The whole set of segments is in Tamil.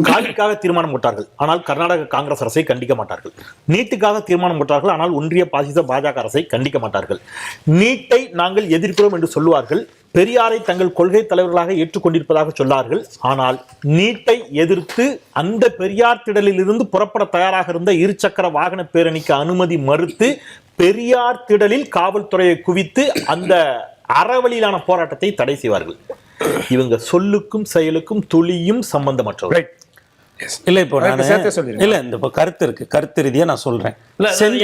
காவிரிக்காக தீர்மானம் போட்டார்கள், ஆனால் கர்நாடக காங்கிரஸ் அரசை கண்டிக்க மாட்டார்கள். நீட்டுக்காக தீர்மானம் போட்டார்கள், ஆனால் ஒன்றிய பாசிச பாஜக அரசை கண்டிக்க மாட்டார்கள். நீட்டை நாங்கள் எதிர்க்கிறோம் என்று சொல்லுவார்கள், பெரியாரை தங்கள் கொள்கை தலைவர்களாக ஏற்றுக்கொண்டிருப்பதாக சொன்னார்கள். ஆனால் நீட்டை எதிர்த்து அந்த பெரியார் திடலில் இருந்து புறப்பட தயாராக இருந்த இருசக்கர வாகன பேரணிக்கு அனுமதி மறுத்து பெரியார் திடலில் காவல்துறையை குவித்து அந்த அறவழியிலான போராட்டத்தை தடை செய்வார்கள். இவங்க சொல்லுக்கும் செயலுக்கும் துளியும் சம்பந்தமற்றவர். இல்ல இப்போ இல்ல இந்த கருத்து இருக்கு, கருத்து ரீதியா நான் சொல்றேன்.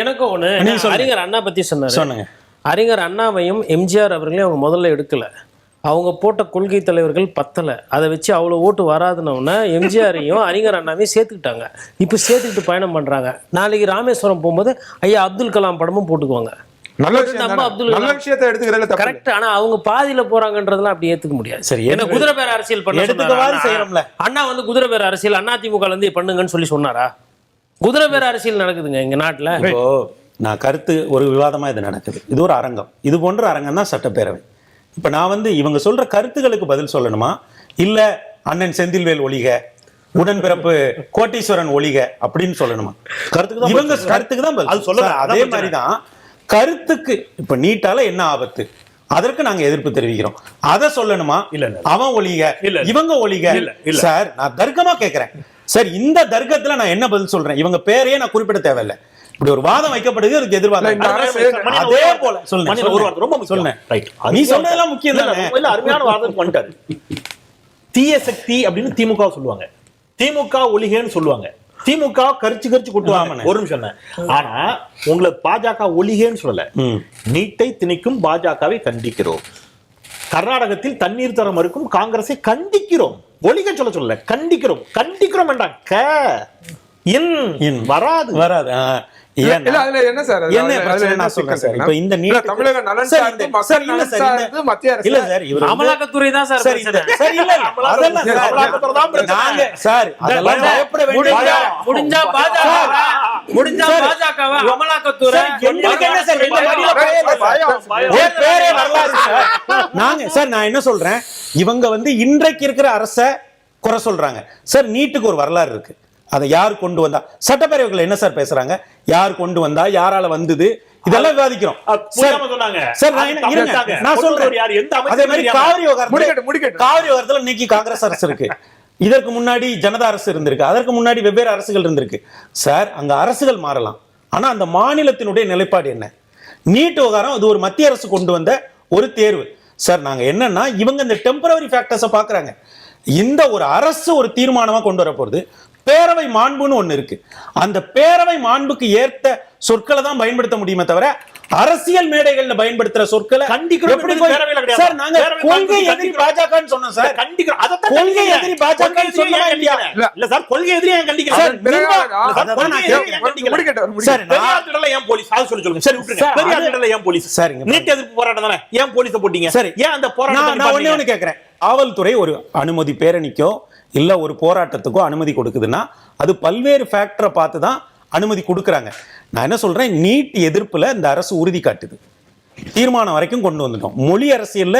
எனக்கு ஒண்ணு, அறிஞர் அண்ணா பத்தி சொன்னாங்க. அறிஞர் அண்ணாவையும் எம்ஜிஆர் அவர்களையும் அவங்க முதல்ல எடுக்கல. அவங்க போட்ட கொள்கை தலைவர்கள் பத்தலை, அதை வச்சு அவ்வளோ ஓட்டு வராதுன்னு எம்ஜிஆரையும் அறிஞர் அண்ணாவையும் சேர்த்துக்கிட்டாங்க. இப்போ சேர்த்துக்கிட்டு பயணம் பண்ணுறாங்க. நாளைக்கு ராமேஸ்வரம் போகும்போது ஐயா அப்துல் கலாம் படமும் போட்டுக்குவாங்க. கரெக்ட். ஆனா அவங்க பாதியில போறாங்கன்றதெல்லாம் அப்படி ஏத்துக்க முடியாது. சரி, என்ன குதிரை பேர அரசியல் பண்ண அண்ணா வந்து குதிரை பேர அரசியல் அதிமுக இருந்து பண்ணுங்கன்னு சொல்லி சொன்னாரா? குதிரை பேர அரசியல் நடக்குதுங்க எங்க நாட்டுல. இப்போ நான் கருத்து ஒரு விவாதமா இது நடக்குது. இது ஒரு அரங்கம், இது போன்ற அரங்கம் தான் சட்டப்பேரவை. இப்ப நான் வந்து இவங்க சொல்ற கருத்துக்களுக்கு பதில் சொல்லணுமா, இல்ல அண்ணன் செந்தில்வேல் ஒழிக, உடன்பிறப்பு கோட்டீஸ்வரன் ஒழிக அப்படின்னு சொல்லணுமா? இவங்க கருத்துக்கு தான் பதில் சொல்ல. அதே மாதிரிதான் கருத்துக்கு இப்ப நீட்டால என்ன ஆபத்து, அதற்கு நாங்க எதிர்ப்பு தெரிவிக்கிறோம். அதை சொல்லணுமா? இல்ல அவன் ஒழிக இவங்க ஒழிக. சார் நான் தர்க்கமா கேட்கிறேன் சார், இந்த தர்க்கத்துல நான் என்ன பதில் சொல்றேன்? இவங்க பேரையே நான் குறிப்பிட தேவையில்லை. இப்படி ஒரு வாதம் வைக்கப்படுது, அதுக்கு எதிர்வாதம். அதே போல சொல்லுங்க. நீ சொன்னதெல்லாம் முக்கியம் தானே. அருமையான வாதம் பண்ணிட்டாரு. தீய சக்தி அப்படின்னு திமுக சொல்லுவாங்க, திமுக ஒழிகன்னு சொல்லுவாங்க, திமுக கரிச்சு கொட்டுவாங்க. ஒரு நிமிஷம். ஆனா உங்களை பாஜக ஒழிகன்னு சொல்லல. நீட்டை திணிக்கும் பாஜகவை கண்டிக்கிறோம். கர்நாடகத்தில் தண்ணீர் தர மறுக்கும் காங்கிரஸை கண்டிக்கிறோம். ஒழிக சொல்ல கண்டிக்கிறோம். கண்டிக்கிறோம் என்றாங்க வராது வராது. என்ன சார் இந்த தமிழக நலன் சார்ந்து மக்கள் நலன் சார்ந்து மத்திய அரசு இல்ல சார், இவர் அமலாக்கத்துறை தான் சார். சரி இல்ல அமலாக்கத்துறை தான் நாங்க சார் அதெல்லாம் பயப்பட வேண்டிய முடிஞ்சா பாஜகவா அமலாக்கத்துறை என்ன சார் இந்த மடியில ஒரு பேரே வரலாறு சார். நாங்க சார் நான் என்ன சொல்றேன், இவங்க வந்து இன்றைக்கு இருக்கிற அரசை குறை சொல்றாங்க சார். நீட்டுக்கு ஒரு வரலாறு இருக்கு. அதை யார் கொண்டு வந்தா, சட்டப்பேரவைகள் என்ன சார் பேசுறாங்க, யார் கொண்டு வந்தா, யாரால வந்தது, இதெல்லாம் விவாதிக்கிறோம். காவிரி விவகாரத்துல இன்னைக்கு காங்கிரஸ் அரசு இருக்கு, இதற்கு முன்னாடி ஜனதா அரசு இருந்திருக்கு, அதற்கு முன்னாடி வெவ்வேறு அரசுகள் இருந்திருக்கு சார். அங்க அரசுகள் மாறலாம், ஆனா அந்த மாநிலத்தினுடைய நிலைப்பாடு என்ன? நீட் விவகாரம் அது ஒரு மத்திய அரசு கொண்டு வந்த ஒரு தேர்வு சார். நாங்க என்னன்னா இவங்க இந்த டெம்பரரி ஃபேக்டர்ஸை பாக்குறாங்க. இந்த ஒரு அரசு ஒரு தீர்மானமா கொண்டு வர போறது. பேரவை மாண்புன்னு ஒண்ணு இருக்கு, அந்த பேரவை மாண்புக்கு ஏற்ற சொற்களை தான் பயன்படுத்த முடியுமே தவிர அரசியல் மேடைகள்ல பயன்படுத்துற சொற்களை சார் நாங்க கொள்கை எதிரி பாஜகன்னு சொன்னோம் சார். கொள்கை எதிரி பாஜக சொன்னா இல்லையா? இல்ல சார், கொள்கை எதிரி ஏன் கண்டிக்கிறேன் சார்? பெரியார் திடல்ல ஏன் போலீஸ்? அது சொல்லுங்க. சரி விட்டுருங்க. பெரியார் திடல்ல ஏன் போலீஸ்? சரி, நீட் எதிர்ப்பு போராட்டம் தானே, ஏன் போலீஸை போட்டீங்க? சரி, ஏன் அந்த போராட்டம்? நான் ஒண்ணே கேக்குறேன், காவல்துறை ஒரு அனுமதி பேரணிக்கோ இல்ல ஒரு போராட்டத்துக்கோ அனுமதி கொடுக்குதுன்னா அது பல்வேறு ஃபேக்டரை பார்த்து தான் அனுமதி கொடுக்குறாங்க. நான் என்ன சொல்றேன், நீட் எதிர்ப்புல இந்த அரசு உறுதி காட்டுது, தீர்மானம் வரைக்கும் கொண்டு வந்துட்டோம். மொழி அரசியல்ல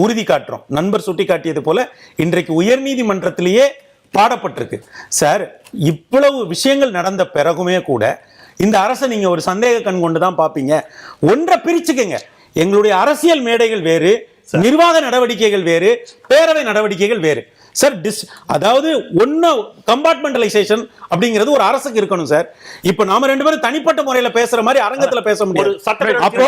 உறுதி காட்டுறோம். நண்பர் சுட்டி காட்டியது போல இன்றைக்கு உயர்நீதிமன்றத்திலேயே பாடப்பட்டிருக்கு சார். இவ்வளவு விஷயங்கள் நடந்த பிறகுமே கூட இந்த அரசை நீங்க ஒரு சந்தேக கண் கொண்டு தான் பார்ப்பீங்க. ஒன்றை பிரிச்சுக்கங்க, எங்களுடைய அரசியல் மேடைகள் வேறு, நிர்வாக நடவடிக்கைகள் வேறு, பேரவை நடவடிக்கைகள் வேறு சார். அதாவது ஒன்னு கம்பார்ட்மெண்டலைசேஷன் அப்படிங்கிறது ஒரு அரசுக்கு இருக்கணும் சார். இப்ப நாம ரெண்டு பேரும் தனிப்பட்ட முறையில பேசுற மாதிரி அரங்கத்துல பேச முடியாது. அப்போ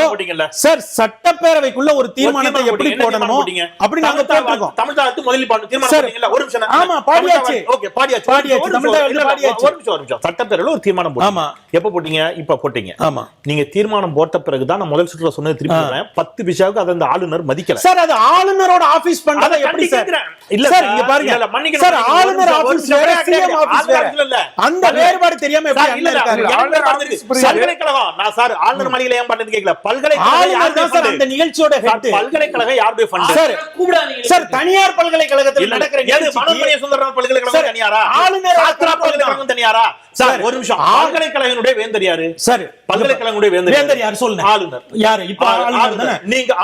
சார் சட்டப்பேரவைக்குள்ள ஒரு தீர்மானத்தை எப்படி போடணுமோ அப்படி நாங்க போட்டுருக்கோம். தமிழ்நாடு முதலில் தீர்மானம் ஒரு நிமிஷம். ஆமா பாடியாச்சு. ஓகே பாடியாச்சு. தமிழ்நாடுல பாடியாச்சு. ஒரு நிமிஷம். சட்டப்பேரவையில ஒரு தீர்மானம் போடுங்க. ஆமா எப்ப போட்டீங்க? இப்ப போட்டீங்க. ஆமா நீங்க தீர்மானம் போட்ட பிறகு தான் நான் முதல் சுற்றுல சொன்னது திருப்பி சொல்றேன். 10 விஷயத்துக்கு அதை அந்த ஆளுநர் மதிக்கல சார். அது ஆளுநரோட ஆபீஸ் பண்றத எப்படி சார்? இல்ல சார் இங்க பாருங்க சார், ஆளுநர் ஆபீஸ் வேற, சிஎம் ஆபீஸ் வேற. அந்த வேறுபாடு தெரியாம எப்படி அண்ணா இருக்காரு? பல்கலைக்கழகம் நான் சார் ஆளுநர் மாளிகையில ஏன் பண்ணது கேக்கல. பல்கலைக்கழகம் தான் சார் அந்த நிகழ்ச்சியோட ஹெட். பல்கலைக்கழகம் யாருடைய ஃபண்ட் சார்? சார் தனியார் பல்கலைக்கழகத்துல நடக்கிற எது மனோன்மணிய சுந்தரராமன் பல்கலைக்கழகம் தனியாரா? ஆளுநர் ஆத்திரா பல்கலைக்கழகம் தனியாரா? சார் ஒரு நிமிஷம். பல்கலைக்கழகனுடைய வேந்தர் யாரு சார்? பல்கலைக்கழகனுடைய வேந்தர் யாரு சொல்லுங்க. ஆளுநர் யாரு? இப்ப ஆளுநர் தானே.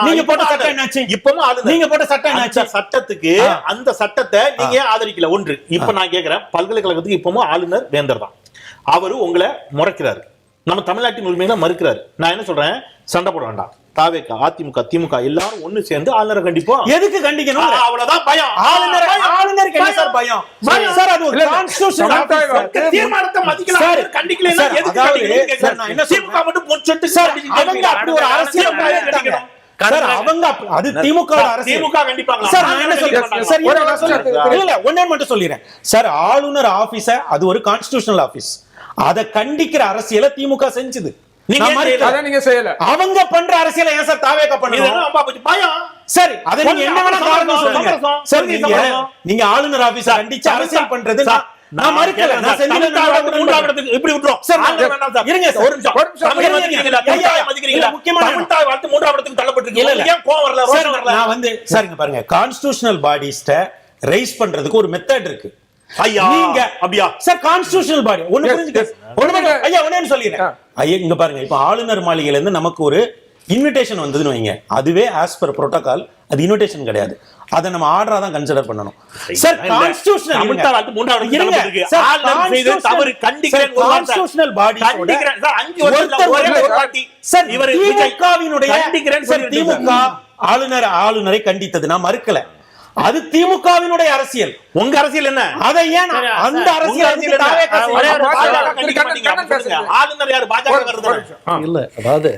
நீங்க போட்ட சட்டம் என்னாச்சு? இப்பவும் ஆளுநர். நீங்க போட்ட சட்டம் என்னாச்சு? சட்டத்துக்கு அந்த சட்டத்தை நீங்க ஆதரிக்கல ஒன்று. இப்ப நான் கேக்குறேன், பல்கலைக்கழகத்துக்கு இப்பவும் ஆளுநர் வேந்தர் தான். அவரு உங்களை முறைக்கிறாரு, நம்ம தமிழ்நாட்டின் உரிமைகளை மறுக்கிறாரு. நான் என்ன சொல்றேன், சண்டை போட வேண்டாம். தாவேகா, அதிமுக, திமுக எல்லாரும் ஒண்ணு சேர்ந்து ஆளுநரை கண்டிப்போம். எதுக்கு கண்டிக்கணும்? அவ்வளவுதான் பயம். ஆளுநருக்கு என்ன சார் பயம்? சார் அது ஒரு கான்ஸ்டிடியூஷனல் தீர்மானத்தை மதிக்கலாம், கண்டிக்கலன்னா எதுக்கு கண்டிக்கணும்? சார் நான் என்ன திமுக மட்டும் பொன்சொட்டு சார் அவங்க அப்படி ஒரு அரசியல் பண்ணிட்டாங்க. சார் அவங்க அது திமுக அரசியல். திமுக கண்டிப்பாங்க. சார் நான் என்ன சொல்றேன், சார் இல்ல ஒண்ணே மட்டும் சொல்லிறேன் சார். ஆளுநர் ஆபீஸ் அது ஒரு கான்ஸ்டிடியூஷனல் ஆபீஸ். அத கண்டிக்கிற அரசியலை திமுக செஞ்சது. நீங்க செய்யல. அவங்க பண்ற அரசியலை ஏன் சார் தாவேகா பண்ணுவாங்க? பயம். சரி, அத நீங்க என்ன வேணா காரணம் சொல்லுங்க சார். நீங்க ஆளுநர் ஆபீஸ் கண்டிச்சு அரசியல் பண்றது நான் மறுக்கல. நான் செஞ்சது மூன்றாவது இடத்துக்கு இப்படி விட்டுறோம் சார். இருங்க சார், ஒரு நிமிஷம். முக்கியமான தமிழ்தாய் வாழ்த்து மூன்றாவது இடத்துக்கு தள்ளப்பட்டிருக்கு. ஏன் கோவம் வரல, ரோஷம் வரல? நான் வந்து சார்ங்க பாருங்க, கான்ஸ்டிடியூஷனல் பாடிஸ்ட ரைஸ் பண்றதுக்கு ஒரு மெத்தட் இருக்கு. ஐயா நீங்க அப்படியா சார்? கான்ஸ்டிடியூஷனல் பாடி ஒண்ணு புரிஞ்சுக்க ஐயா, ஒண்ணே சொல்லிடுறேன் ஐயா. இங்க பாருங்க, இப்ப ஆளுநர் மாளிகையில இருந்து நமக்கு ஒரு இன்விடேஷன் வந்ததுன்னு வைங்க, அதுவே ஆஸ் பர் புரோட்டோகால் அது இன்விடேஷன் கிடையாது. அதை நம்ம ஆர்டரா தான் கன்சிடர் பண்ணணும் சார். கான்ஸ்டிடியூஷனல் திமுக ஆளுநரை கண்டித்தது நான் மறுக்கல. அது திமுகவினுடைய அரசியல். உங்க அரசியல் என்ன? அதை ஏன் அந்த அரசியல் ஆளுநர் யாரு? பாஜக இல்ல. அதாவது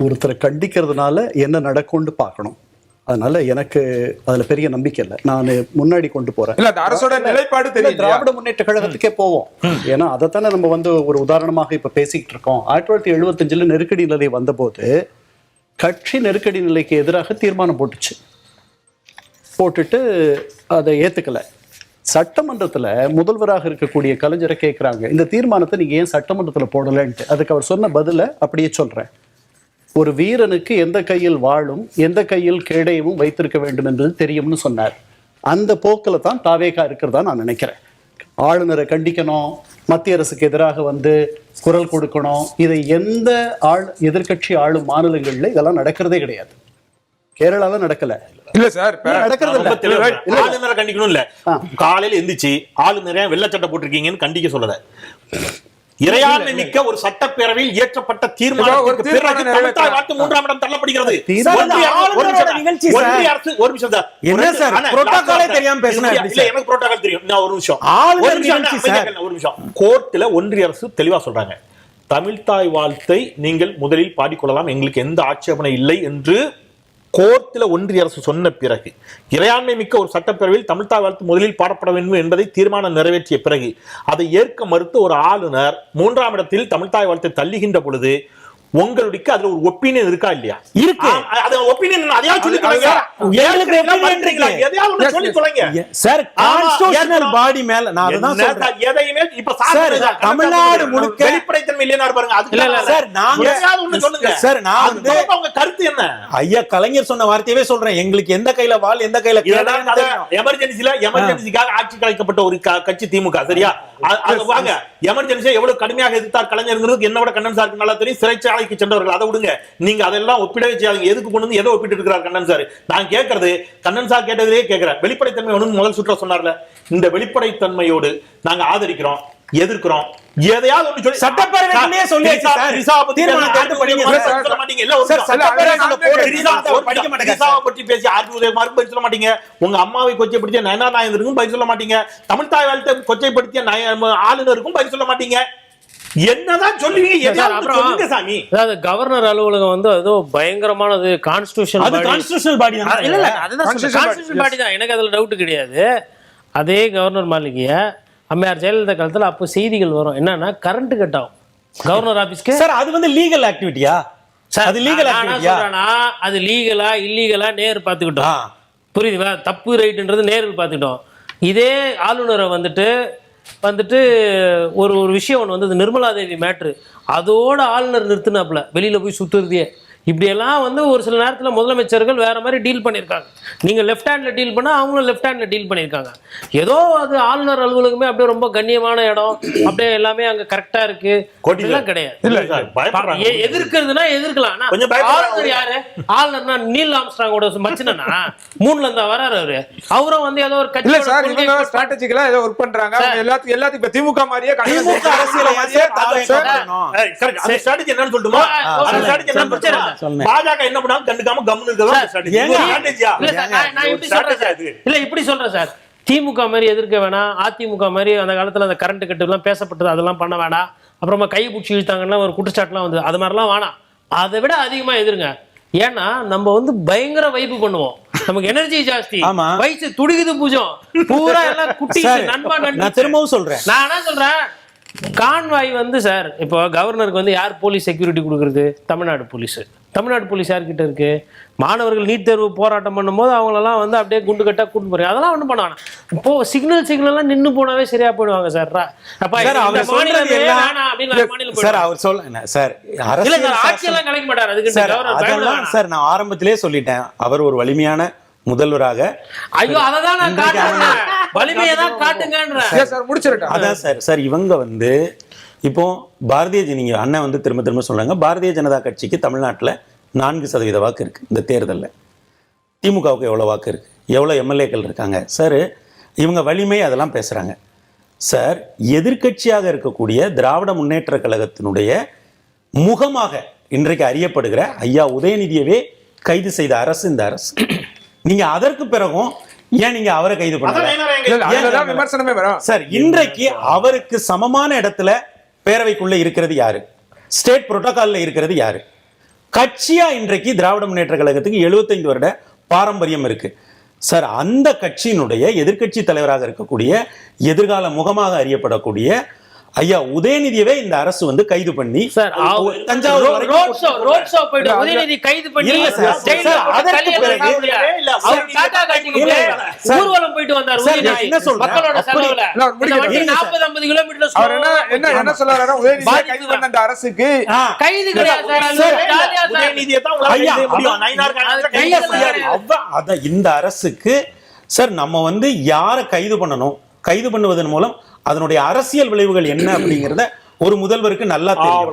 ஒருத்தரை கண்டிக்கிறதுனால என்ன நடக்கும்னு பார்க்கணும். அதனால எனக்கு அதுல பெரிய நம்பிக்கை இல்லை. நான் முன்னாடி கொண்டு போறேன். இல்ல, அரசோட நிலைப்பாடு தெரியும். திராவிட முன்னேற்ற கழகத்துக்கே போவோம். ஏன்னா அதைத்தானே நம்ம வந்து ஒரு உதாரணமாக இப்ப பேசிக்கிட்டு இருக்கோம். 1975 நெருக்கடி நிலை வந்தபோது கட்சி நெருக்கடி நிலைக்கு எதிராக தீர்மானம் போட்டுட்டு அதை ஏத்துக்கல. சட்டமன்றத்துல முதல்வராக இருக்கக்கூடிய கலைஞரை கேட்கிறாங்க, இந்த தீர்மானத்தை நீங்க ஏன் சட்டமன்றத்துல போடலன்ட்டு. அதுக்கு அவர் சொன்ன பதில அப்படியே சொல்றேன். ஒரு வீரனுக்கு எந்த கையில் வாளும் எந்த கையில் கேடயமும் வைத்திருக்க வேண்டும் என்பது தெரியும்னு சொன்னார். அந்த போக்கில் தான் தாவேகா இருக்கிறதா நான் நினைக்கிறேன். ஆளுநரை கண்டிக்கணும், மத்திய அரசுக்கு எதிராக வந்து குரல் கொடுக்கணும், இதை எந்த எதிர்கட்சி ஆளும் மாநிலங்கள்ல இதெல்லாம் நடக்கிறதே கிடையாது. கேரளால நடக்கல. இல்ல சார், நடக்கிறது இல்ல. ஆளுநரை கண்டிக்கணும் இல்ல, காலையில எந்திரிச்சு ஆளுநரே வெள்ளச்சட்டை போட்டிருக்கீங்கன்னு கண்டிக்க சொல்லல. இறையாண்மை மிக்க ஒரு சட்டப்பேரவையில் இயற்றப்பட்ட தீர்மானத்திற்கு பிறகு தமிழ்தாய் வாழ்த்து மூன்றாம் இடம் தள்ளப்படுகிறது. ஒன்றிய அரசு ஒரு நிமிஷம் சார், என்ன சார் புரோட்டோகாலே தெரியாம பேசுனா இல்ல, எனக்கு புரோட்டோகால் தெரியும். நான் ஒரு நிமிஷம். கோர்ட்ல ஒன்றிய அரசு தெளிவா சொல்றாங்க, தமிழ்தாய் வாழ்த்தை நீங்கள் முதலில் பாடிக்கொள்ளலாம், எங்களுக்கு எந்த ஆட்சேபனை இல்லை என்று கோர்ட்டில் ஒன்றிய அரசு சொன்ன பிறகு இறையாண்மை மிக்க ஒரு சட்டப்பேரவையில் தமிழ்தாய் வாழ்த்து முதலில் பாடப்பட வேண்டும் என்பதை தீர்மானம் நிறைவேற்றிய பிறகு அதை ஏற்க மறுத்து ஒரு ஆளுநர் மூன்றாம் இடத்தில் தமிழ்தாய் வாழ்த்தை தள்ளுகின்ற பொழுது உங்களுக்கு அதுல ஒரு ஒப்பீனியன் இருக்கா இல்லையா? இருக்கு. அது ஒப்பீனியன் அதையாவது சொல்லி தொலைங்க. ஏழுக்கு ஒப்பீனியன்றீங்க, எதையாவது ஒன்னு சொல்லி தொலைங்க சார். கான்ஸ்டிடியூஷனல் பாடி மேல நான் அதான் சொல்றேன். எதையுமே இப்ப சார் தமிழ்நாடு முழுக்க வெளிப்படைத்தன்மை இல்லையா பாருங்க. அதுக்கு சார் நாங்க எதையாவது ஒன்னு சொல்லுங்க சார். நான் வந்து உங்க கருத்து என்ன? ஐயா கலைஞர் சொன்ன வார்த்தையவே சொல்றேன், எங்களுக்கு எந்த கையில வாள் எந்த கையில எமர்ஜென்சிக்காக ஆட்சி கலைக்கப்பட்ட ஒரு கட்சி திமுக, சரியா? அது வாங்க, எமர்ஜென்சியை எவ்வளவு கடுமையாக எதிர்த்தார் கலைஞர்களுக்கு என்னோட கண்ணன் சாருக்கு நல்லா தெரியும். சிறைச்சாலை சென்றவர்கள், அதை விடுங்க, நீங்க அதெல்லாம் ஒப்பிடவே செய்யாதீங்க. எதுக்கு கொண்டு வந்து எதை ஒப்பிட்டு இருக்கிறார் கண்ணன் சார்? நான் கேட்கறது கண்ணன் சார் கேட்டதே கேட்கிறேன். வெளிப்படைத்தன்மை ஒன்று முதல் சுற்ற சொன்னார்ல, இந்த வெளிப்படைத்தன்மையோடு நாங்க ஆதரிக்கிறோம், எதிர்க்கிறோம். எதையாவது ஒன்று சொல்லி சட்டப்பேரவையிலே சொல்லியாச்சு சார். ரிசாவை பற்றி பேசி ஆர்பிஐக்கு பதில் சொல்ல மாட்டீங்க. உங்க அம்மாவை கொச்சைப்படுத்திய நயனா நாயந்தருக்கும் பதில் சொல்ல மாட்டீங்க. தமிழ்தாய் வாழ்த்தை கொச்சைப்படுத்திய ஆளுநருக்கும் பதில் சொல்ல மாட்டீங்க. என்னதான் சொல்லுவீங்க? சாமி, அதாவது கவர்னர் அலுவலகம் வந்து ஏதோ பயங்கரமானது கான்ஸ்டிடியூஷனல் பாடி தான். இல்ல இல்ல, அதுதான் கான்ஸ்டிடியூஷனல் பாடி தான், எனக்கு அதுல டவுட் கிடையாது. அதே கவர்னர் மாளிகைய அம்மையார் ஜெயலலிதா காலத்துல அப்போ செய்திகள் வரும் என்னன்னா, கரண்ட் கட் ஆகும் கவர்னர் ஆபீஸ்க்கு. சார் அது வந்து லீகல் ஆக்டிவிட்டியா? அது லீகல் ஆக்டிவிட்டியா? அது லீகலா இல்லீகலா நேர் பாத்துக்கிட்டோம், புரியுதுவா? தப்பு ரைட்ன்றது நேரில் பாத்துக்கிட்டோம். இதே ஆளுநரை வந்துட்டு ஒரு விஷயம் ஒன்று வந்தது, நிர்மலா தேவி மேட்ரு, அதோட ஆளுநர் நிறுத்தினாப்புல வெளியில போய் சுத்துறதே. இப்படி எல்லாம் வந்து ஒரு சில நேரத்துல முதலமைச்சர்கள் வேற மாதிரி டீல் பண்ணியிருக்காங்க. நீங்க லெஃப்ட் ஹேண்ட்ல டீல் பண்ணா அவங்களும் லெஃப்ட் ஹேண்ட்ல டீல் பண்ணியிருக்காங்க. ஏதோ அது ஆளுநர் அலுவலகமே அப்படியே ரொம்ப கண்ணியமான இடம், அப்படியே எல்லாமே அங்க கரெக்டா இருக்கு எல்லாம் கிடையாது. எதிர்க்கிறதுனா எதிர்க்கலாம். ஆளுநர் யாரு? ஆளுநர்னா நீல் ஆம்ஸ்ட்ராங்கோட மச்சினா மூணுல இருந்தா வராரு அவரு. அவரும் வந்து ஏதோ ஒரு கட்சி ஸ்ட்ராட்டஜிக்கலா ஏதோ ஒர்க் பண்றாங்க. எல்லாத்துக்கும் இப்ப திமுக மாதிரியே பாஜக என்ன பண்ணாலும் கண்டுக்காம கம்முன்னு இல்ல இப்படி சொல்றேன் சார். திமுக மாதிரி எதிர்க்க வேணாம், அதிமுக மாதிரி அந்த காலத்துல அந்த கரண்ட் கட்டு எல்லாம் பேசப்பட்டது அதெல்லாம் பண்ண வேணாம். அப்புறமா கை பிடிச்சி இழுத்தாங்கன்னா ஒரு குற்றச்சாட்டுலாம் வந்து அது மாதிரிலாம் வேணாம். அதை விட அதிகமா எதிருங்க. ஏன்னா நம்ம வந்து பயங்கர வைப்பு பண்ணுவோம், நமக்கு எனர்ஜி ஜாஸ்தி, வயசு துடிக்குது பூஜம் பூரா எல்லாம் குட்டி நண்பா நண்பா. திரும்பவும் சொல்றேன், நான் என்ன சொல்றேன், கான்வாய் வந்து சார் இப்போ கவர்னருக்கு வந்து யார் போலீஸ் செக்யூரிட்டி கொடுக்குறது? தமிழ்நாடு போலீஸ். தமிழ்நாடு போலீஸ் யார்கிட்ட இருக்கு? மாணவர்கள் நீட் தேர்வு போராட்டம் பண்ணும்போது அவங்களெல்லாம் வந்து அப்படியே குண்டு கட்டா கூட்டு போறீங்க, அதெல்லாம் ஒன்றும் பண்ணுவாங்க. இப்போ சிக்னல்லாம் நின்று போனாவே சரியா போயிடுவாங்க சார். ஆட்சியெல்லாம் கலைக்க மாட்டார். அதுக்கு சார் நான் ஆரம்பத்திலே சொல்லிட்டேன், அவர் ஒரு வலிமையான முதல்வராக. ஐயோ அததான் நான் காட்டுறேன், வலிமையை தான் காட்டுங்கன்றேன் சார். முடிச்சிருக்கேன். அதான் சார். சார் இவங்க வந்து இப்போ நீங்க அண்ணன் வந்து திரும்ப திரும்ப சொல்றாங்க, பாரதிய ஜனதா கட்சிக்கு தமிழ்நாட்டில் 4% வாக்கு இருக்கு இந்த தேர்தலில். திமுகவுக்கு எவ்வளோ வாக்கு இருக்கு, எவ்வளோ எம்எல்ஏக்கள் இருக்காங்க சார்? இவங்க வலிமை அதெல்லாம் பேசுறாங்க சார். எதிர்க்கட்சியாக இருக்கக்கூடிய திராவிட முன்னேற்ற கழகத்தினுடைய முகமாக இன்றைக்கு அறியப்படுகிற ஐயா உதயநிதியவே கைது செய்த அரசு இந்த அரசு. நீங்க அதற்கு பிறகும் ஏன் நீங்க அவரை கைது பண்ணல சார்? இன்றைக்கு அவருக்கு சமமான இடத்துல பேரவைக்குள்ள இருக்கிறது யாரு? ஸ்டேட் புரோட்டோகால்ல இருக்கிறது யாரு? கட்சியா இன்றைக்கு திராவிட முன்னேற்ற கழகத்துக்கு 75 வருட பாரம்பரியம் இருக்கு சார். அந்த கட்சியினுடைய எதிர்க்கட்சி தலைவராக இருக்கக்கூடிய எதிர்கால முகமாக அறியப்படக்கூடிய ஐயா உதயநிதியவே இந்த அரசு வந்து கைது பண்ணி தஞ்சாவூர் உதயநிதி கைது பண்ணி ஊர்வலம் போயிட்டு வந்தார். மக்களோட செலவுல 40-50 கிலோமீட்டர் என்ன சொல்றாரு உதயநிதி பண்ண அந்த அரசுக்கு கைது கிடையாது. இந்த அரசுக்கு சார் நம்ம வந்து யாரை கைது பண்ணணும், கைது பண்ணுவதன் மூலம் அதனுடைய அரசியல் விளைவுகள் என்ன அப்படிங்கறத ஒரு முதல்வருக்கு நல்லா தெரியும்.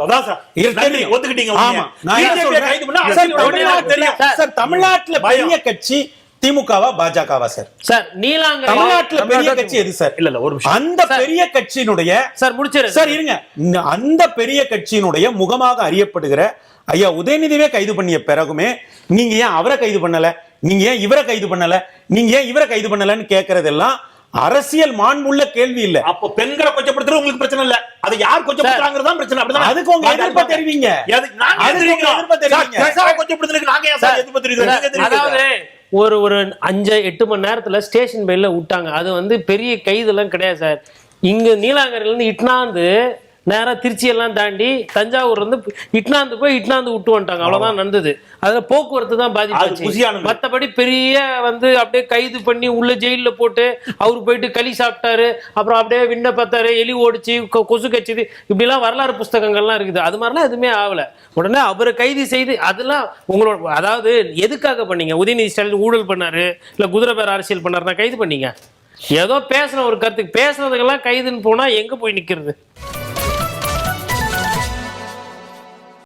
தமிழ்நாட்டுல பெரிய கட்சி திமுகவா பாஜகவா சார்? சார் நீலாங்கரை தமிழ்நாட்டுல பெரிய கட்சி எது சார்? இல்ல ஒரு அந்த பெரிய கட்சியினுடைய சார் முடிச்சிரு சார் இருங்க, அந்த பெரிய கட்சியினுடைய முகமாக அறியப்படுகிற ஐயா உதயநிதியே கைது பண்ணிய பிறகுமே நீங்க ஏன் அவரை கைது பண்ணல, நீங்க ஏன் இவரை கைது பண்ணல, நீங்க ஏன் இவரை கைது பண்ணலன்னு கேட்கறதெல்லாம் அரசியல் மாண்புள்ள கேள்வி இல்ல. அப்ப பெண்களை கொச்சப்படுத்துறது உங்களுக்கு பிரச்சனை இல்ல, அது யார் கொச்சப்படுத்துறாங்கறதுதான் பிரச்சனை. அப்படிதான் அதுக்கு உங்க எதிர்ப்பு தெரிவிங்க. அதாவது ஒரு 5-8 மணி நேரத்துல ஸ்டேஷன் பெயில்ல விட்டாங்க. அது வந்து பெரிய கைது எல்லாம் கிடையாது சார். இங்க நீலாங்கரையில இருந்து இட்னாந்து நேரா திருச்சி எல்லாம் தாண்டி தஞ்சாவூர் இருந்து இட்னாந்து போய் இட்னாந்து விட்டு வந்துட்டாங்க. அவ்வளவுதான் நடந்தது. அதுல போக்குவரத்து தான் பாதிப்பாச்சு. மற்றபடி பெரிய வந்து அப்படியே கைது பண்ணி உள்ள ஜெயில போட்டு அவரு போயிட்டு களி சாப்பிட்டாரு, அப்புறம் அப்படியே விண்ண பார்த்தாரு, எலி ஓடிச்சு, கொசு கச்சிது, இப்படி எல்லாம் வரலாறு புஸ்தகங்கள்லாம் இருக்குது. அது மாதிரிலாம் எதுவுமே ஆகல. உடனே அவரை கைது செய்து அதெல்லாம் உங்களோட அதாவது எதுக்காக பண்ணீங்க? உதயநிதி ஸ்டாலின் ஊழல் பண்ணாரு, இல்ல குதிரை பேர் அரசியல் பண்ணாருன்னா கைது பண்ணீங்க. ஏதோ பேசுன ஒரு கருத்துக்கு பேசுனதுக்கெல்லாம் கைதுன்னு போனா எங்க போய் நிக்கிறது?